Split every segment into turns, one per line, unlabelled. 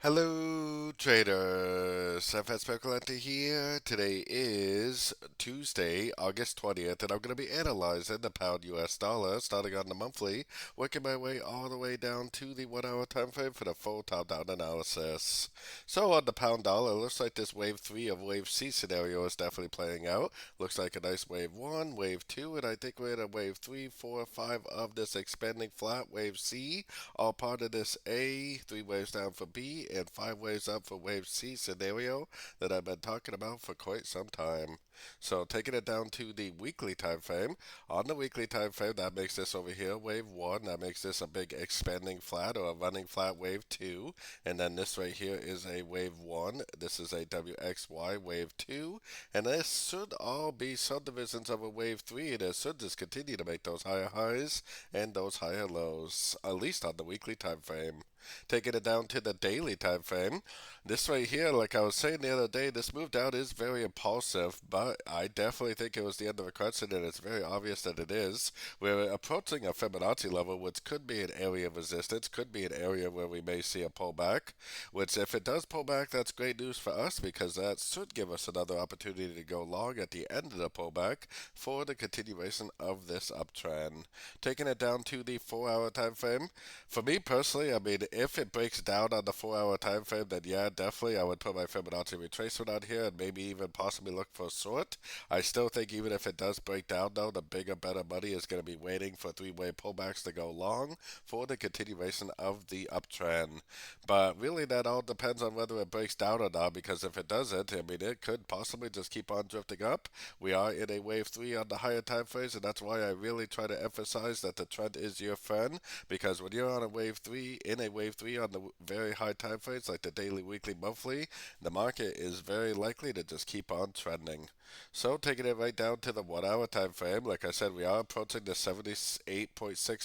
Hello, traders. FX Pip Collector here. Today is Tuesday, August 20th, and I'm going to be analyzing the pound US dollar starting on the monthly, working my way all the way down to the 1 hour time frame for the full top down analysis. So, on the pound dollar, looks like this wave 3 of wave C scenario is definitely playing out. Looks like a nice wave 1, wave 2, and I think we're in a wave 3, 4, 5 of this expanding flat wave C, all part of this A, 3 waves down for B, and 5 waves up for wave C scenario that I've been talking about for quite some time. So taking it down to the weekly time frame, on the weekly time frame that makes this over here wave 1, that makes this a big expanding flat or a running flat wave 2, and then this right here is a wave 1, this is a WXY wave 2, and this should all be subdivisions of a wave 3, and it should just continue to make those higher highs and those higher lows, at least on the weekly time frame. Taking it down to the daily time frame, this right here, like I was saying the other day, this move down is very impulsive, but I definitely think it was the end of a correction, and it's very obvious that it is. We're approaching a Fibonacci level, which could be an area of resistance, could be an area where we may see a pullback, which if it does pull back, that's great news for us because that should give us another opportunity to go long at the end of the pullback for the continuation of this uptrend. Taking it down to the 4 hour time frame, for me personally, I mean, if it breaks down on the 4 hour time frame, then yeah, definitely I would put my Fibonacci retracement on here and maybe even possibly look for a short. I still think even if it does break down though, the bigger, better money is going to be waiting for 3 way pullbacks to go long for the continuation of the uptrend. But really that all depends on whether it breaks down or not, because if it doesn't, I mean, it could possibly just keep on drifting up. We are in a wave 3 on the higher time frames, and that's why I really try to emphasize that the trend is your friend, because when you're on a wave 3, in a wave 3 on the very high time frames like the daily, weekly, monthly, the market is very likely to just keep on trending. So taking it right down to the 1 hour time frame, like I said, we are approaching the 78.6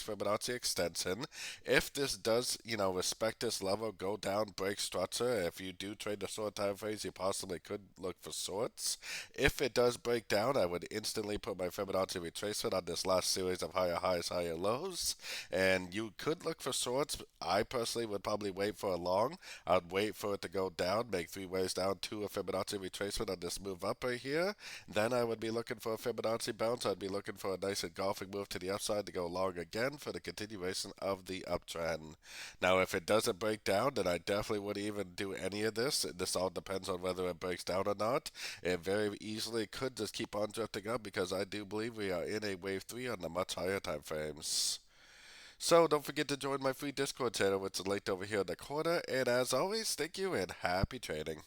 Fibonacci extension. If this does, respect this level, go down, break structure, if you do trade the short time frames, you possibly could look for shorts. If it does break down, I would instantly put my Fibonacci retracement on this last series of higher highs, higher lows, and you could look for shorts. I personally would probably wait for a long. I'd wait for it to go down, make 3 waves down to a Fibonacci retracement on this move up right here. Then I would be looking for a Fibonacci bounce. I'd be looking for a nice engulfing move to the upside to go long again for the continuation of the uptrend. Now, if it doesn't break down, then I definitely wouldn't even do any of this. This all depends on whether it breaks down or not. It very easily could just keep on drifting up because I do believe we are in a wave 3 on the much higher time frames. So don't forget to join my free Discord channel, which is linked over here in the corner. And as always, thank you and happy trading.